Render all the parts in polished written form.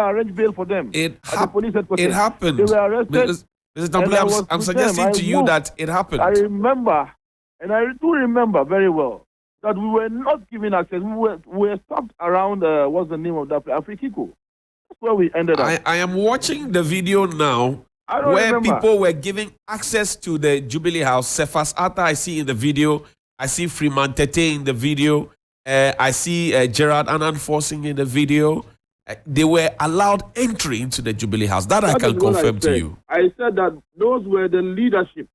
arrange bail for them. It happened. They were arrested. Mr. Tampuli, I'm suggesting to you that it happened. I remember, and I do remember very well, that we were not given access. We were stopped around, what's the name of that place? Afrikiko. That's where we ended up. I am watching the video now where people were giving access to the Jubilee House. Cephas Atta, I see in the video. I see Freeman Tete in the video. I see Gerard Annan Forcing in the video. They were allowed entry into the Jubilee House. That I can confirm to you. I said that those were the leadership.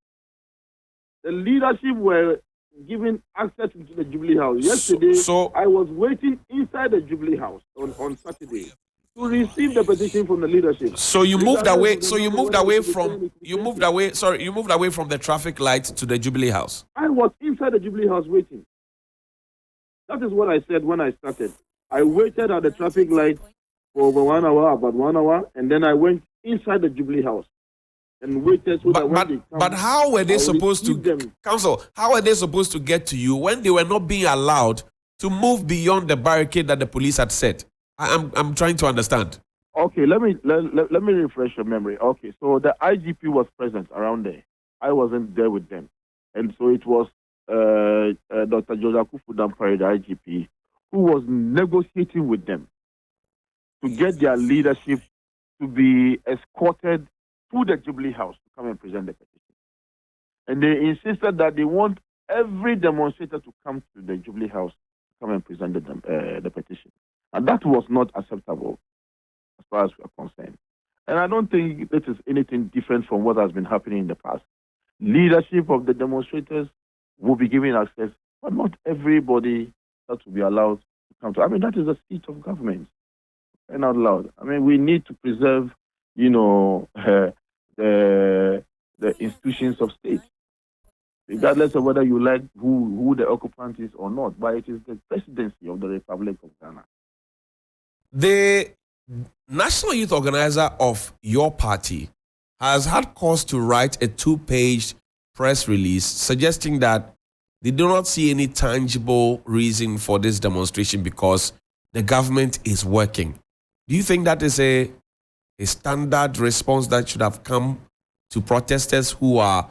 The leadership were given access into the Jubilee House. Yesterday, I was waiting inside the Jubilee House on Saturday to receive the petition from the leadership. So you moved away. So you moved away from the traffic light to the Jubilee House. I was inside the Jubilee House waiting. That is what I said when I started. I waited at the traffic light for over 1 hour, about 1 hour, and then I went inside the Jubilee House and waited so that when they come. But how were they supposed to, Counsel, how were they supposed to get to you when they were not being allowed to move beyond the barricade that the police had set? I'm trying to understand. Okay, let me refresh your memory. Okay, so the IGP was present around there. I wasn't there with them. And so it was Dr. Jodaku Fudampare, the IGP, who was negotiating with them to get their leadership to be escorted to the Jubilee House to come and present the petition. And they insisted that they want every demonstrator to come to the Jubilee House to come and present the petition. And that was not acceptable as far as we are concerned. And I don't think this is anything different from what has been happening in the past. Leadership of the demonstrators will be given access, but not everybody has to be allowed to come to. I mean, that is a seat of government. And out loud. I mean, we need to preserve, the institutions of state, regardless of whether you like who the occupant is or not. But it is the presidency of the Republic of Ghana. The national youth organizer of your party has had cause to write a 2-page press release suggesting that they do not see any tangible reason for this demonstration because the government is working. Do you think that is a standard response that should have come to protesters who are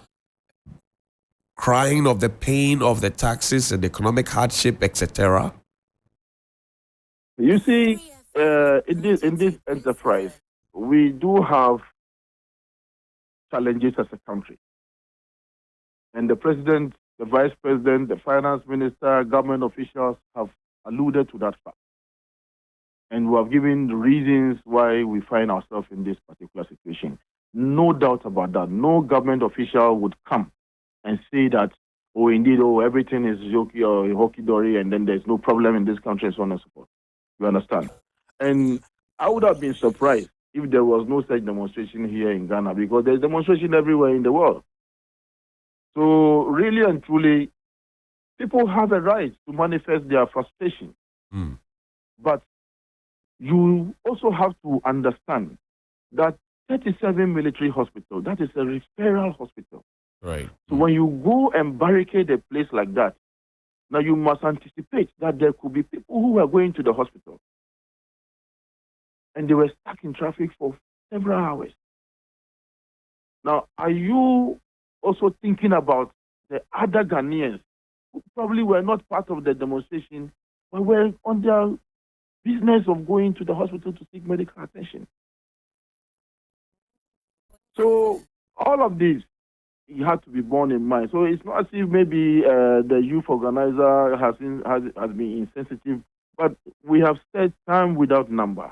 crying of the pain of the taxes and economic hardship, etc.? You see, in this enterprise, we do have challenges as a country. And the president, the vice president, the finance minister, government officials have alluded to that fact. And we have given the reasons why we find ourselves in this particular situation. No doubt about that. No government official would come and say that, everything is hoki-dory, and then there's no problem in this country, and so on and so forth. You understand? And I would have been surprised if there was no such demonstration here in Ghana, because there's demonstration everywhere in the world. So really and truly, people have a right to manifest their frustration. But you also have to understand that 37 military hospital, that is a referral hospital. Right. So when you go and barricade a place like that, now you must anticipate that there could be people who are going to the hospital and they were stuck in traffic for several hours. Now, are you also thinking about the other Ghanaians who probably were not part of the demonstration, but were on their business of going to the hospital to seek medical attention? So all of this, you have to be borne in mind. So it's not as if maybe the youth organizer has been insensitive, but we have said time without number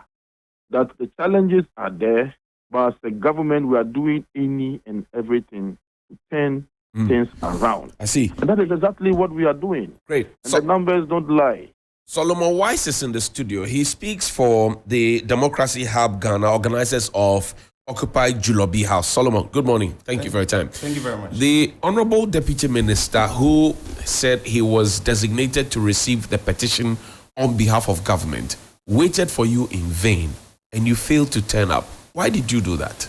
that the challenges are there, but as a government, we are doing any and everything to turn things around. I see. And that is exactly what we are doing. Great. And the numbers don't lie. Solomon Wise is in the studio. He speaks for the Democracy Hub Ghana, organizers of Occupy Julorbi House. Solomon, good morning. Thank you for your time. Thank you very much. The Honorable Deputy Minister, who said he was designated to receive the petition on behalf of government, waited for you in vain and you failed to turn up. Why did you do that?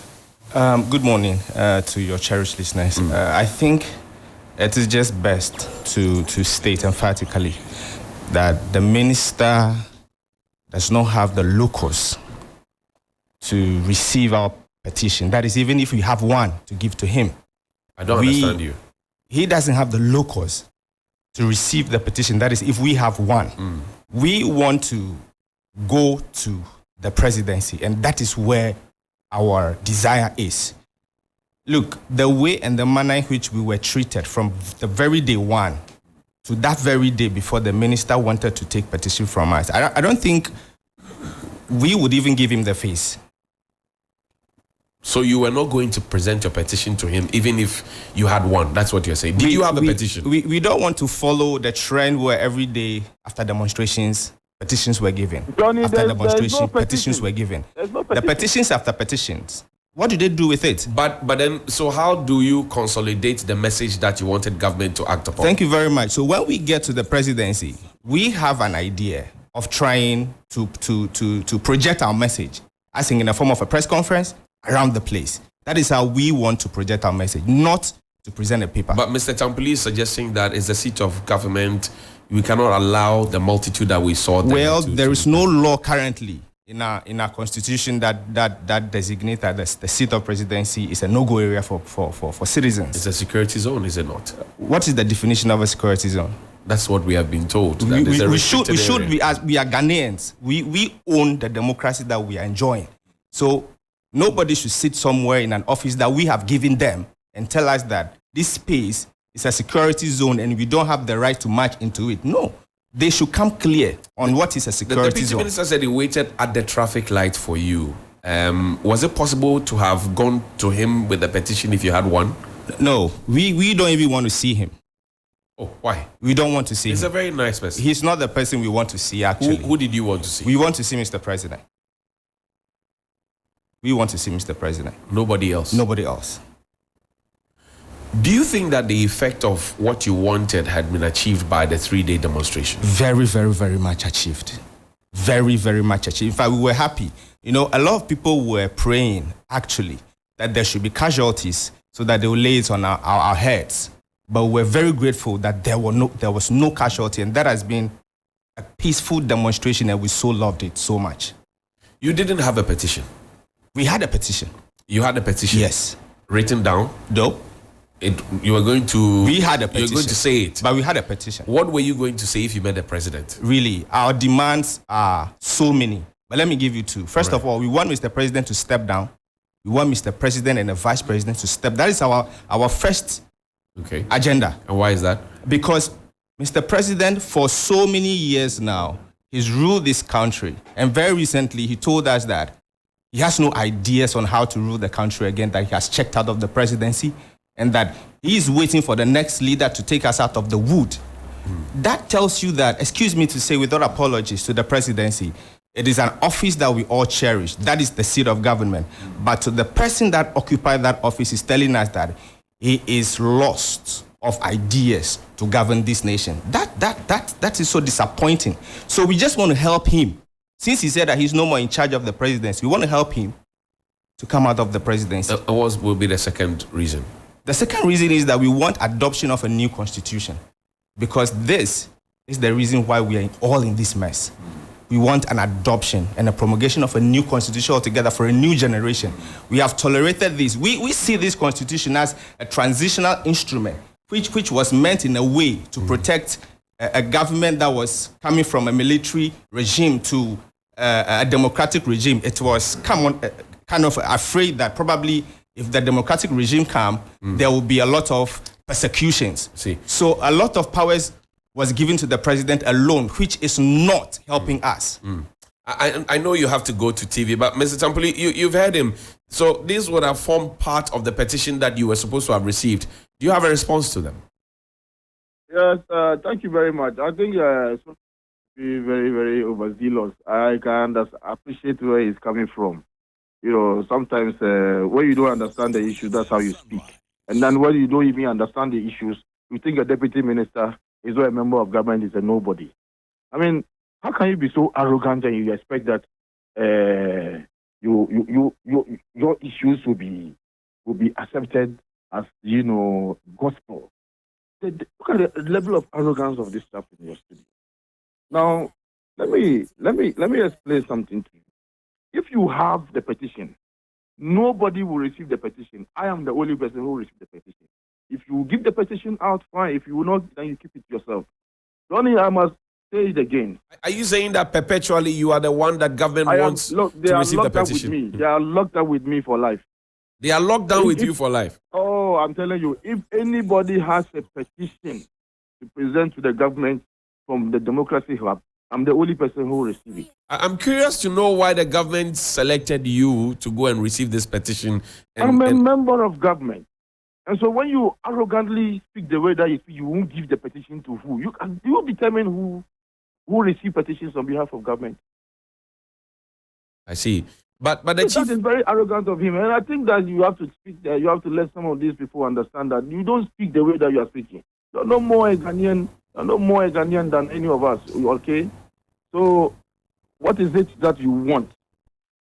Good morning to your cherished listeners. I think it is just best to state emphatically that the minister does not have the locus to receive our petition. That is, even if we have one to give to him. I don't understand you. He doesn't have the locus to receive the petition. That is, if we have one. We want to go to the presidency, and that is where our desire is. Look, the way and the manner in which we were treated from the very day one to that very day before the minister wanted to take petition from us, I don't think we would even give him the face. So you were not going to present your petition to him, even if you had one? That's what you're saying. Did you have a petition? We don't want to follow the trend where every day after demonstrations, petitions were given. Johnny, after demonstration, petitions were given. No the petitions after petitions. What do they do with it? But then, so how do you consolidate the message that you wanted government to act upon? Thank you very much. So when we get to the presidency, we have an idea of trying to project our message, as in the form of a press conference around the place. That is how we want to project our message, not to present a paper. But Mr. Tampuli is suggesting that it's the seat of government. We cannot allow the multitude that we saw there. Well, there is no law currently in our constitution that designates that the seat of presidency is a no-go area for citizens. It's a security zone, is it not? What is the definition of a security zone? That's what we have been told. We should be, as we are Ghanaians, we own the democracy that we are enjoying. So nobody should sit somewhere in an office that we have given them and tell us that this space is a security zone and we don't have the right to march into it. No. They should come clear on what is a security the deputy zone. Minister said he waited at the traffic light for you. Was it possible to have gone to him with a petition if you had one? No, we don't even want to see him. Oh, why? We don't want to see him. He's a very nice person. He's not the person we want to see, actually. Who did you want to see? We want to see Mr. President. We want to see Mr. President. Nobody else? Nobody else. Do you think that the effect of what you wanted had been achieved by the 3-day demonstration? Very, very, very much achieved. Very, very much achieved. In fact, we were happy. You know, a lot of people were praying, actually, that there should be casualties so that they will lay it on our heads. But we're very grateful that there was no casualty, and that has been a peaceful demonstration, and we so loved it so much. You didn't have a petition? We had a petition. You had a petition? Yes. Written down? No. You were going to... We had a petition. You were going to say it? But we had a petition. What were you going to say if you met the president? Really, our demands are so many. But let me give you two. First of all, we want Mr. President to step down. We want Mr. President and the Vice President to step. That is our first agenda. And why is that? Because Mr. President, for so many years now, he's ruled this country. And very recently, he told us that he has no ideas on how to rule the country again, that he has checked out of the presidency, and that he is waiting for the next leader to take us out of the wood. That tells you that, excuse me to say without apologies to the presidency, it is an office that we all cherish. That is the seat of government. But to the person that occupied that office is telling us that he is lost of ideas to govern this nation. That is so disappointing. So we just want to help him. Since he said that he's no more in charge of the presidency, we want to help him to come out of the presidency. What will be the second reason? The second reason is that we want adoption of a new constitution, because this is the reason why we are all in this mess. We want an adoption and a promulgation of a new constitution altogether for a new generation. We have tolerated this. We see this constitution as a transitional instrument, which was meant in a way to protect a government that was coming from a military regime to a democratic regime. It was kind of afraid that probably if the democratic regime comes, there will be a lot of persecutions. So a lot of powers was given to the president alone, which is not helping us. I know you have to go to TV, but Mr. Tampuli, you've heard him. So this would have formed part of the petition that you were supposed to have received. Do you have a response to them? Yes, thank you very much. I think so be very, very overzealous. I can appreciate where he's coming from. You know, sometimes when you don't understand the issue, that's how you speak. And then when you don't even understand the issues, you think a deputy minister is not a member of government, is a nobody. I mean, how can you be so arrogant and you expect that your issues will be accepted as, you know, gospel? Look at the level of arrogance of this stuff in your studio. Now, let me explain something to you. if you have the petition, nobody will receive the petition. I am the only person who will receive the petition. If you give the petition out, fine. If you will not, then you keep it yourself. Donnie, I must say it again. Are you saying that perpetually you are the one that government wants to receive the petition? With me. They are locked up with me for life. They are locked down with you for life. Oh, I'm telling you, if anybody has a petition to present to the government from the Democracy Hub, I'm the only person who will receive it. I'm curious to know why the government selected you to go and receive this petition. I'm a member of government. And so when you arrogantly speak the way that you speak, you won't give the petition to who? You determine who receive petitions on behalf of government. I see. But that is very arrogant of him. And I think that you have to speak there. You have to let some of these people understand that you don't speak the way that you are speaking. You're no more a Ghanaian. You're no more a Ghanaian than any of us. Okay? So what is it that you want?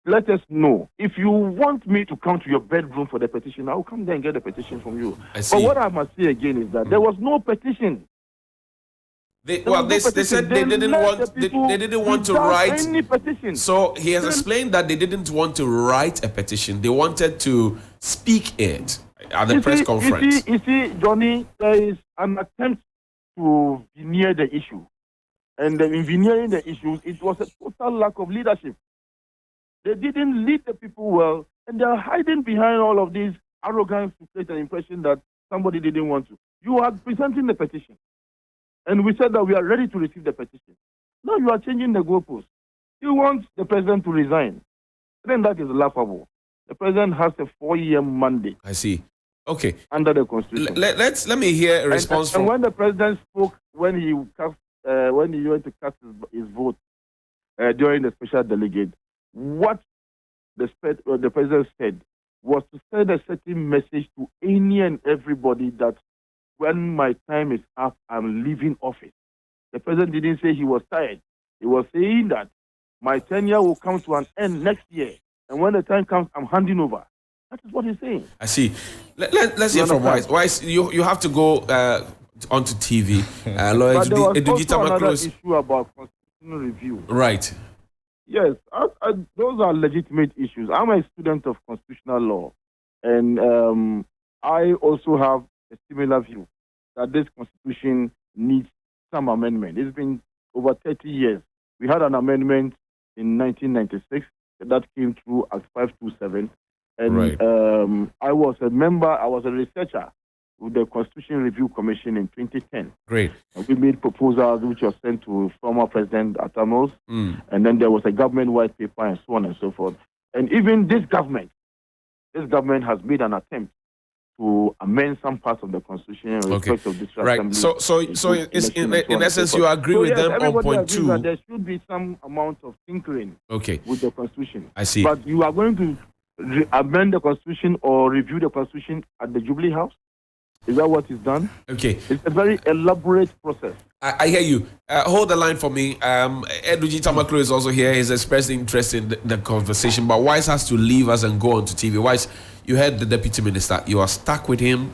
Let us know. If you want me to come to your bedroom for the petition, I'll come there and get the petition from you. I see. But what I must say again is that there was no petition. They said they didn't want to write any petition. So he has explained that they didn't want to write a petition. They wanted to speak it at the press conference. You see, Johnny, there is an attempt to veneer the issue. And in veneering the issue, it was a total lack of leadership. They didn't lead the people well, and they are hiding behind all of this arrogance to create an impression that somebody didn't want to. You are presenting the petition. And we said that we are ready to receive the petition. Now you are changing the goalposts. You want the president to resign. Then that is laughable. The president has a 4-year mandate. I see. Okay. Under the Constitution. Let me hear a response from. And when the president spoke, when he went to cast his vote during the special delegate, what the president said was to send a certain message to any and everybody that when my time is up, I'm leaving office. The president didn't say he was tired. He was saying that my tenure will come to an end next year. And when the time comes, I'm handing over. That is what he's saying. I see. Let's hear from Wise. Wise, you have to go onto TV. But there was also another issue about constitutional review. Right. Yes, those are legitimate issues. I'm a student of constitutional law. And I also have a similar view that this constitution needs some amendment. It's been over 30 years. We had an amendment in 1996 that came through Act 527. And right. I was a researcher with the Constitution Review Commission in 2010. Great. And we made proposals which were sent to former President Atamos. And then there was a government white paper and so on and so forth. And even this government has made an attempt to amend some parts of the Constitution in respect of this assembly. So in essence, you agree with them on point 2. That there should be some amount of tinkering with the Constitution. I see. But you are going to amend the Constitution or review the Constitution at the Jubilee House? Is that what is done? Okay. It's a very elaborate process. I hear you. Hold the line for me. Eduji Tamaklo is also here. He's expressed interest in the conversation, but Wise has to leave us and go on to TV. Wise, you heard the Deputy Minister. You are stuck with him.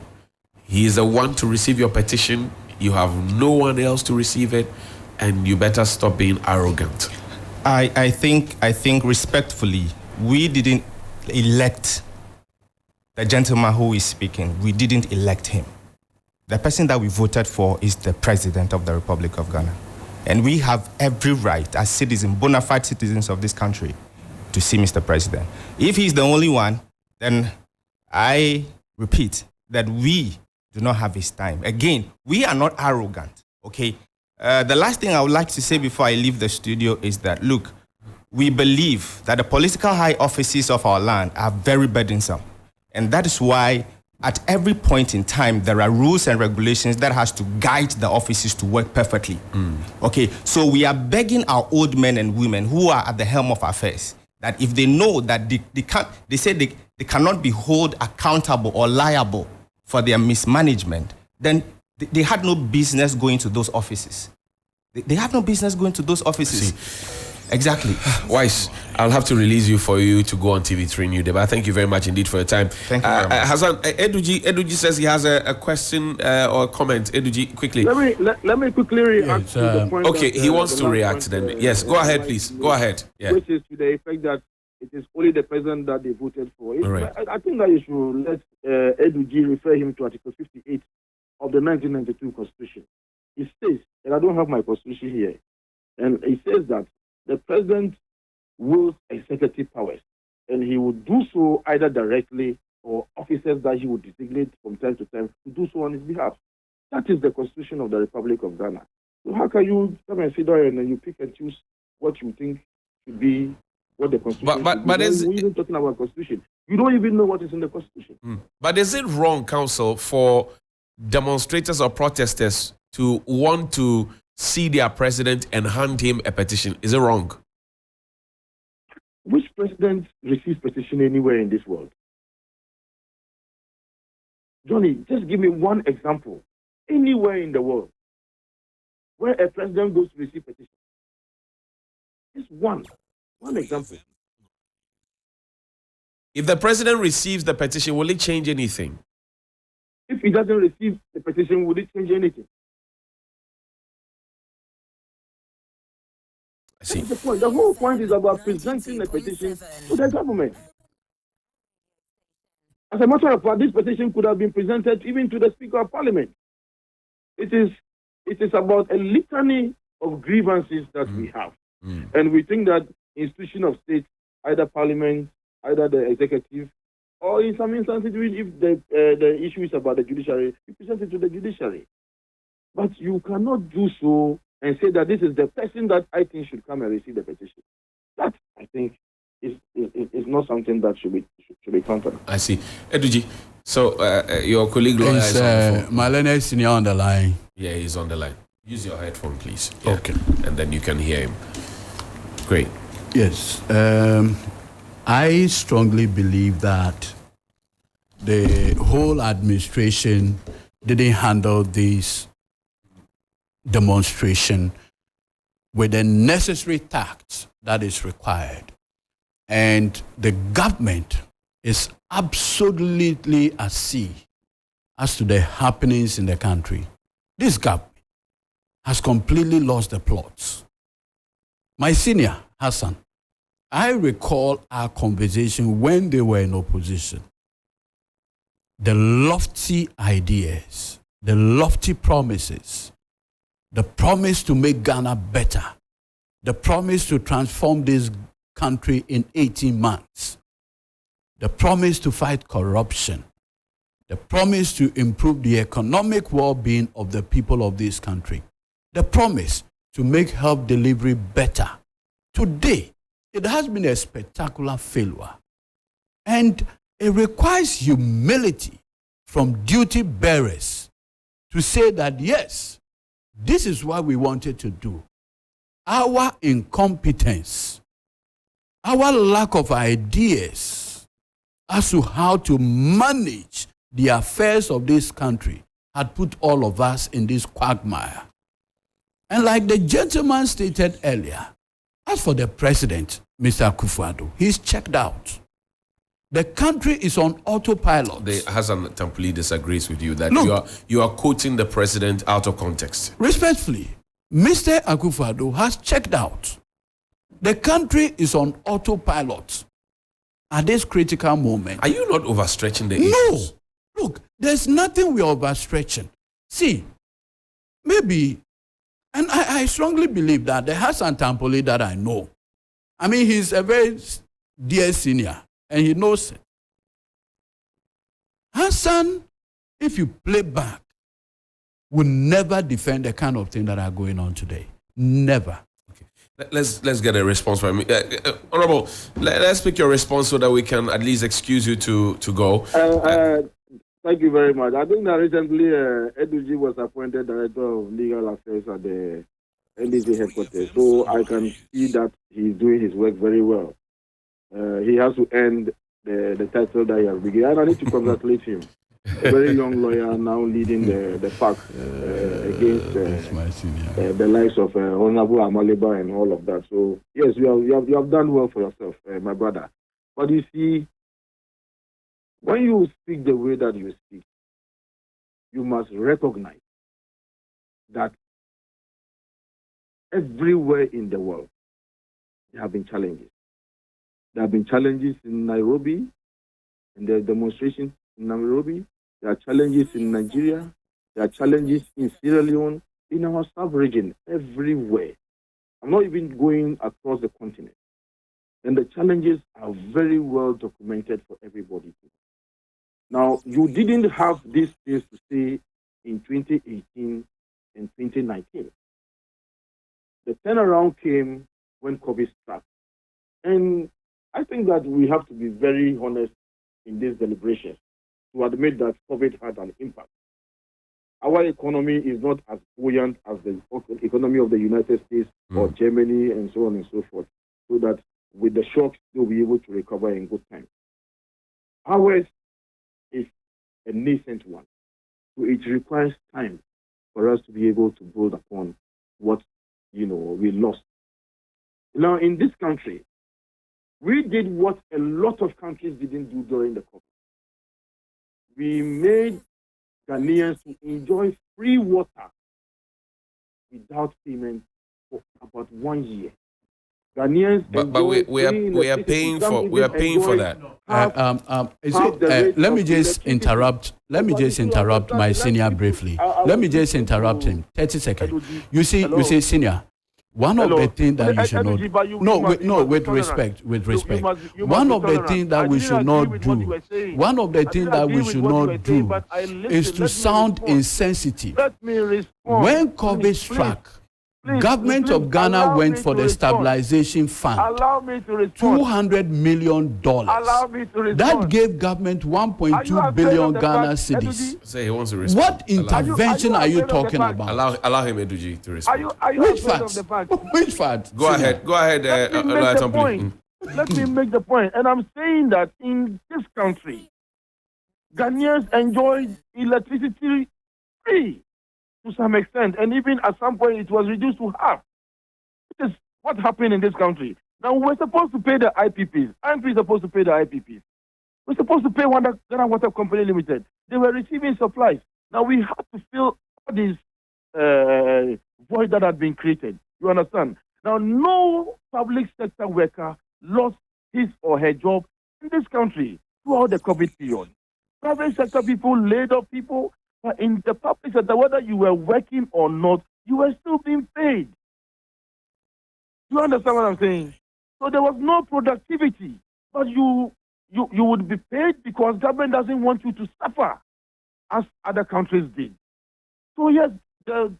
He is the one to receive your petition. You have no one else to receive it, and you better stop being arrogant. I think respectfully, we didn't elect the gentleman who is speaking. We didn't elect him. The person that we voted for is the President of the Republic of Ghana. And we have every right as citizens, bona fide citizens of this country, to see Mr. President. If he's the only one, then I repeat that we do not have his time. Again, we are not arrogant, okay? The last thing I would like to say before I leave the studio is that, look, we believe that the political high offices of our land are very burdensome. And that is why at every point in time, there are rules and regulations that has to guide the offices to work perfectly. Okay, so we are begging our old men and women who are at the helm of affairs that if they know that they cannot be held accountable or liable for their mismanagement, then they had no business going to those offices. They have no business going to those offices. Exactly. Wise, I'll have to release you for you to go on TV3 New Day. But thank you very much indeed for your time. Thank you very much. Hassan, Eduji says he has a question or a comment. Eduji, quickly. Let me quickly react to the point. Okay, he wants to react then. Yes, go ahead, please. Go ahead. Yeah. Which is to the effect that it is only the president that they voted for. Right. I think that you should let Eduji refer him to Article 58 of the 1992 Constitution. It says, and I don't have my Constitution here, and it says that the president wields executive powers, and he would do so either directly or officers that he would designate from time to time to do so on his behalf. That is the Constitution of the Republic of Ghana. So how can you come and sit down and you pick and choose what you think should be what the Constitution but we're even talking about Constitution. You don't even know what is in the Constitution. But is it wrong, counsel, for demonstrators or protesters to want to see their president and hand him a petition? Is it wrong? Which president receives petition anywhere in this world? Johnny, just give me one example. Anywhere in the world where a president goes to receive petition. Just one example. If the president receives the petition, will it change anything? If he doesn't receive the petition, will it change anything? I see. That's the point. The whole point is about presenting the petition to the government. As a matter of fact, this petition could have been presented even to the Speaker of Parliament. It is about a litany of grievances that we have. And we think that institution of state, either Parliament, either the executive, or in some instances, if the issue is about the judiciary, you present it to the judiciary. But you cannot do so and say that this is the person that I think should come and receive the petition. That, I think, is not something that should be counted. I see. Eduji, so your colleague lawyer is on the phone. Malene Senior on the line. Yeah, he's on the line. Use your headphone, please. Okay. And then you can hear him. Great. Yes. I strongly believe that the whole administration didn't handle this demonstration with the necessary tact that is required. And the government is absolutely at sea as to the happenings in the country. This government has completely lost the plots. My senior, Hassan, I recall our conversation when they were in opposition. The lofty ideas, the lofty promises, the promise to make Ghana better, the promise to transform this country in 18 months, the promise to fight corruption, the promise to improve the economic well-being of the people of this country, the promise to make health delivery better. Today, it has been a spectacular failure. And it requires humility from duty bearers to say that, yes, this is what we wanted to do. Our incompetence, our lack of ideas as to how to manage the affairs of this country had put all of us in this quagmire. And like the gentleman stated earlier, as for the president, Mr. Akufo-Addo, he's checked out. The country is on autopilot. Hassan Tampuli disagrees with you that Look, you are quoting the president out of context. Respectfully, Mr. Akufo-Addo has checked out. The country is on autopilot at this critical moment. Are you not overstretching the No. issues? Look, there's nothing we're overstretching. See, maybe, and I strongly believe that the Hassan Tampuli that I know, I mean, he's a very dear senior, and he knows it. Hassan, if you play back, will never defend the kind of thing that are going on today. Never. Let's get a response from him. Honorable, let's pick your response so that we can at least excuse you to go. Thank you very much. I think that recently Eduji was appointed Director of Legal Affairs at the NDC headquarters. So I can see that he's doing his work very well. He has to end the title that he has begun. And I need to congratulate him. A very young lawyer now leading the pack against the likes of Honorable Amaliba and all of that. So yes, you have done well for yourself, my brother. But you see, when you speak the way that you speak, you must recognize that everywhere in the world there have been challenges. There have been challenges in Nairobi, and there are demonstrations in Nairobi. There are challenges in Nigeria. There are challenges in Sierra Leone, in our sub-region, everywhere. I'm not even going across the continent. And the challenges are very well documented for everybody. Now, you didn't have these things to say in 2018 and 2019. The turnaround came when COVID struck. And I think that we have to be very honest in this deliberation to admit that COVID had an impact. Our economy is not as buoyant as the economy of the United States or Germany and so on and so forth, so that with the shocks, they'll be able to recover in good time. Ours is a nascent one, so it requires time for us to be able to build upon what we lost. Now, in this country, we did what a lot of countries didn't do during the COVID. We made Ghanaians to enjoy free water without payment for about 1 year. Ghanaians, but we are paying for that. Let me just interrupt. Let me just interrupt my senior briefly. Let me just interrupt him. 30 seconds. You see, senior. One of the things that you should not with respect. One of the things that we should not do. One of the things that we should not do is to sound insensitive. When COVID struck, government of Ghana went for the stabilization fund, $200 million. That gave government 1.2 billion Ghana cedis. Say he wants to respond. What intervention are you talking about? Allow him, Eduji, to respond. Which facts? Which facts? Go ahead, Let me make the point. And I'm saying that in this country, Ghanaians enjoy electricity free to some extent, and even at some point it was reduced to half. This is what happened in this country. Now we're supposed to pay the IPPs. IMP is supposed to pay the IPPs. We're supposed to pay Ghana Water Company Limited. They were receiving supplies. Now we have to fill all this void that had been created. You understand? Now no public sector worker lost his or her job in this country throughout the COVID period. Private sector people laid off people. But in the public sector, whether you were working or not, you were still being paid. You understand what I'm saying? So there was no productivity, but you would be paid because government doesn't want you to suffer, as other countries did. So yes, the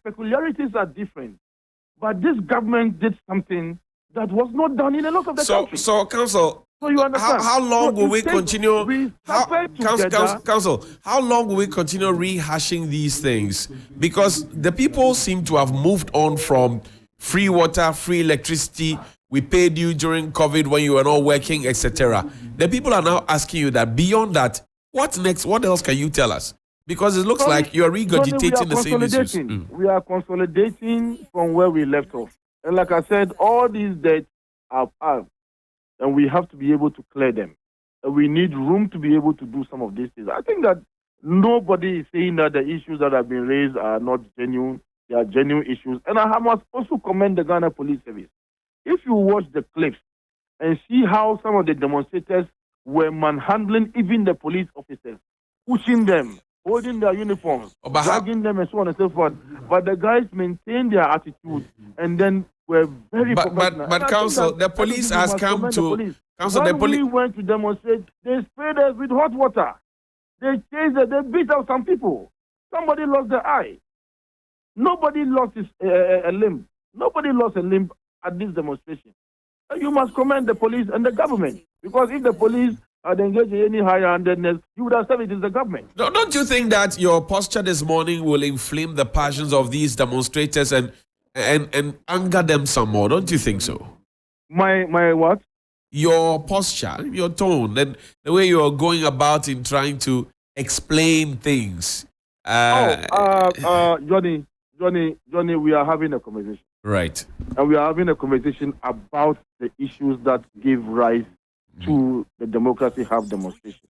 peculiarities are different, but this government did something that was not done in a lot of the countries. So, Council. So you understand? How long will we continue? Council, how long will we continue rehashing these things? Because the people seem to have moved on from free water, free electricity. We paid you during COVID when you were not working, etc. The people are now asking you that beyond that, what next? What else can you tell us? Because it looks like you are regurgitating the same issues. We are consolidating from where we left off. And like I said, all these debts are out. And we have to be able to clear them. And we need room to be able to do some of these things. I think that nobody is saying that the issues that have been raised are not genuine. They are genuine issues. And I must also commend the Ghana Police Service. If you watch the clips and see how some of the demonstrators were manhandling even the police officers, pushing them, holding their uniforms, dragging them and so on and so forth. But the guys maintained their attitude and then were very professional. But Council, the police has come to... Council, when we went to demonstrate, they sprayed us with hot water. They chased us, they beat out some people. Somebody lost their eye. Nobody lost a limb. Nobody lost a limb at this demonstration. You must commend the police and the government. Because if the police had engaged in any higher-handedness, you would have said it is the government. No, don't you think that your posture this morning will inflame the passions of these demonstrators and anger them some more? Don't you think so? My what? Your posture, your tone, and the way you are going about in trying to explain things. Johnny, we are having a conversation. Right. And we are having a conversation about the issues that give rise to the Democracy Hub demonstration.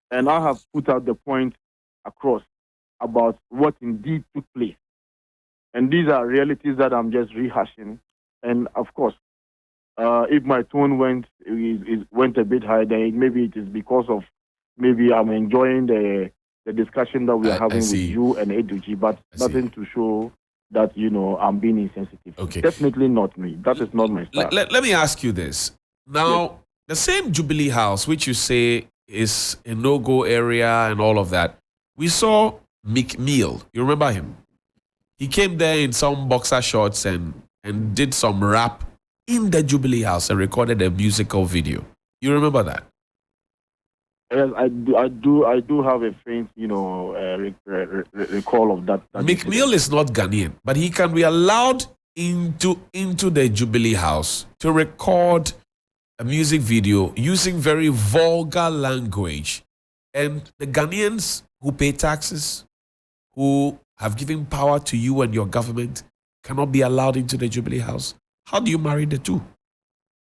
And I have put out the point across about what indeed took place. And these are realities that I'm just rehashing. And of course, if my tone went a bit high, then maybe it is because of maybe I'm enjoying the discussion that we are having with you and Eduji, but nothing to show that I'm being insensitive. Okay. Definitely not me. That is not my style. Let me ask you this. Now, the same Jubilee House, which you say is a no-go area and all of that, we saw McMill. You remember him? He came there in some boxer shorts and did some rap in the Jubilee House and recorded a musical video. You remember that? Yes, I do have a faint, recall of that. McMill is not Ghanaian, but he can be allowed into the Jubilee House to record a music video using very vulgar language. And the Ghanaians who pay taxes, who have given power to you and your government, cannot be allowed into the Jubilee House. How do you marry the two?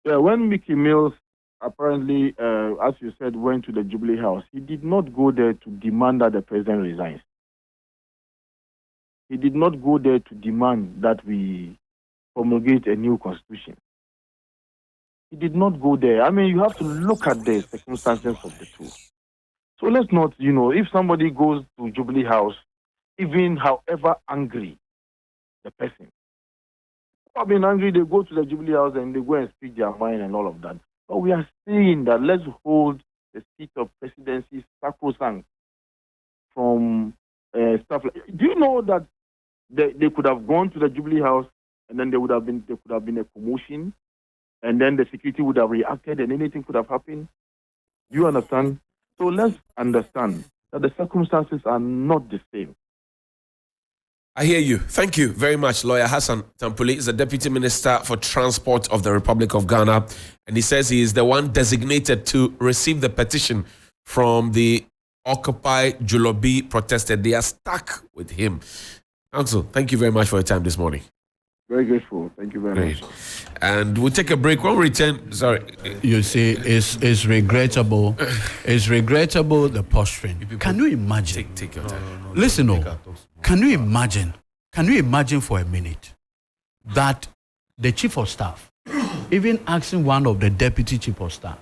Yeah, when Mickey Mills apparently, as you said, went to the Jubilee House, he did not go there to demand that the president resigns. He did not go there to demand that we promulgate a new constitution. He did not go there. I mean, you have to look at the circumstances of the two. So let's not, if somebody goes to Jubilee House, even however angry the person, I mean, angry, they go to the Jubilee House and they go and speak their mind and all of that. But we are saying that let's hold the seat of presidency sacrosanct from stuff like. Do you know that they could have gone to the Jubilee House and then there could have been a commotion, and then the security would have reacted and anything could have happened? Do you understand? So let's understand that the circumstances are not the same. I hear you. Thank you very much. Lawyer Hassan Tampuli is the Deputy Minister for Transport of the Republic of Ghana, and he says he is the one designated to receive the petition from the Occupy Julorbi protesters. They are stuck with him. Counsel, thank you very much for your time this morning. Very grateful. Thank you very much. And we'll take a break. When we return, You see, it's regrettable. It's regrettable, the posturing. Can you imagine? Take your time. Listen, can you imagine? Can you imagine for a minute that the chief of staff, even asking one of the deputy chief of staff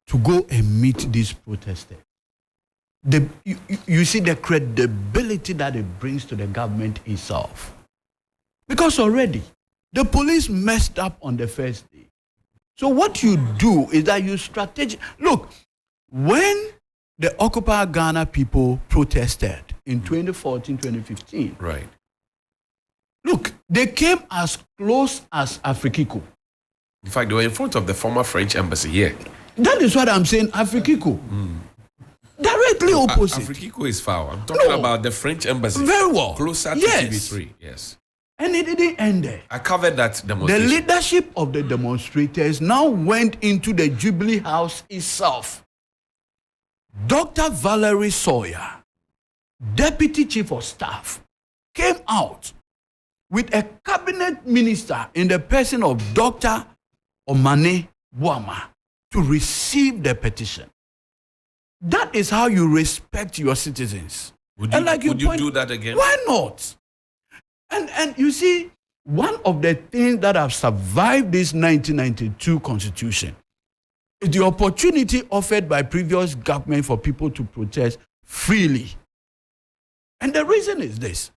to go and meet these protesters? You see the credibility that it brings to the government itself. Because already, the police messed up on the first day. So what you do is that you strategize. Look, when the Occupy Ghana people protested in 2014, 2015. Right. Look, they came as close as Afrikiko. In fact, they were in front of the former French embassy here. That is what I'm saying, Afrikiko. Directly opposite. Afrikiko is foul. I'm talking about the French embassy. Very well. Closer to Yes. TV3. Yes. And it didn't end there. I covered that The demonstration. leadership of the demonstrators now went into the Jubilee House itself. Dr. Valerie Sawyer, Deputy Chief of Staff, came out with a cabinet minister in the person of Dr. Omane Boama to receive the petition. That is how you respect your citizens. Would you do that again? Why not? And you see, one of the things that have survived this 1992 constitution is the opportunity offered by previous government for people to protest freely. And the reason is this.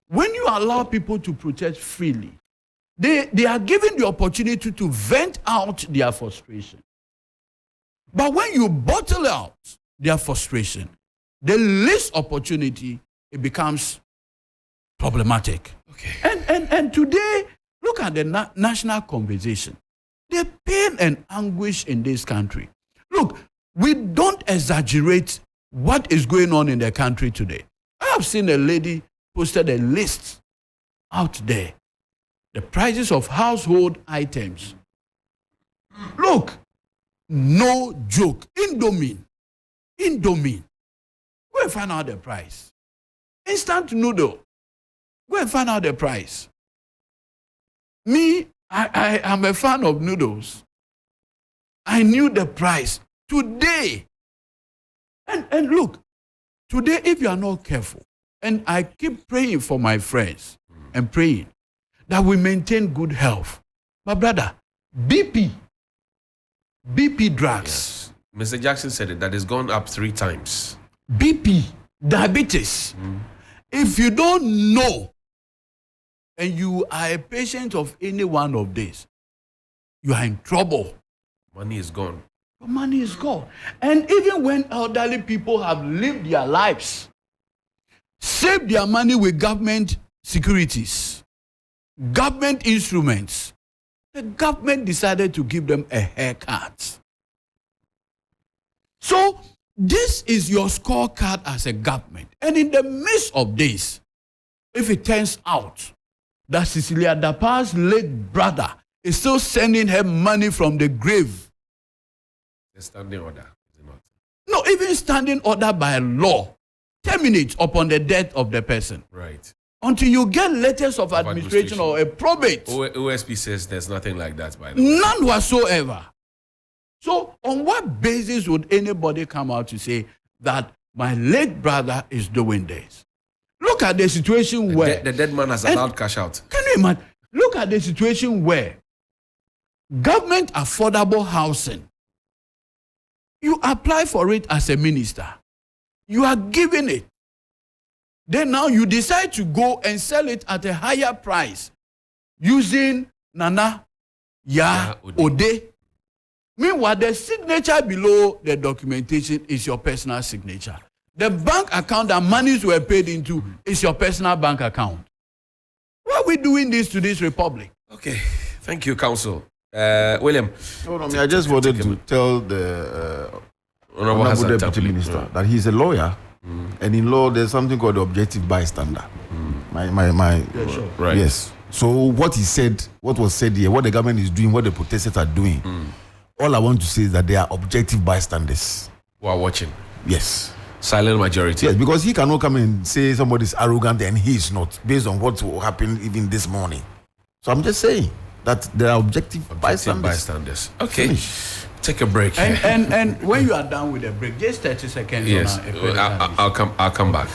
When you allow people to protest freely, they are given the opportunity to vent out their frustration. But when you bottle out their frustration, the least opportunity, it becomes problematic. Okay. And today, look at the national conversation. The pain and anguish in this country. Look, we don't exaggerate what is going on in the country today. I have seen a lady posted a list out there. The prices of household items. Look, no joke. Indomie. Go and find out the price. Instant noodle. Go and find out the price. Me, I am a fan of noodles. I knew the price. Today, and look, today if you are not careful, and I keep praying for my friends and praying that we maintain good health. My brother, BP drugs. Mr. Jackson said it, that it's gone up 3 times. BP, diabetes. If you don't know and you are a patient of any one of these, you are in trouble. Money is gone. Your money is gone. And even when elderly people have lived their lives, saved their money with government securities, government instruments, the government decided to give them a haircut. So this is your scorecard as a government. And in the midst of this, if it turns out that Cecilia Dapa's late brother is still sending her money from the grave, The standing order, is it not? no, even standing order by law terminates upon the death of the person. Right. Until you get letters of administration or a probate. OSP says there's nothing like that, by the way. None whatsoever. So, on what basis would anybody come out to say that my late brother is doing this? Look at the situation where The dead man has allowed cash out. Can you imagine? Look at the situation where government affordable housing, you apply for it as a minister, you are given it. Then now you decide to go and sell it at a higher price using Nana Ya Ode. Meanwhile, the signature below the documentation is your personal signature. The bank account that monies were paid into is your personal bank account. Why are we doing this to this republic? Okay. Thank you, Counsel. William. I just wanted to tell the Honorable Hassan Deputy Tampuli. Minister that he's a lawyer, and in law there's something called the objective bystander. Right. Yes. So what he said, what was said here, what the government is doing, what the protesters are doing, all I want to say is that they are objective bystanders. Who are watching. Yes. Silent majority. Yes, because he cannot come and say somebody's arrogant and he is not, based on what will happen even this morning. So I'm just saying that there are objective bystanders. Okay. Finish. Take a break. And when you are done with the break, just 30 seconds. Yes. On I'll come back.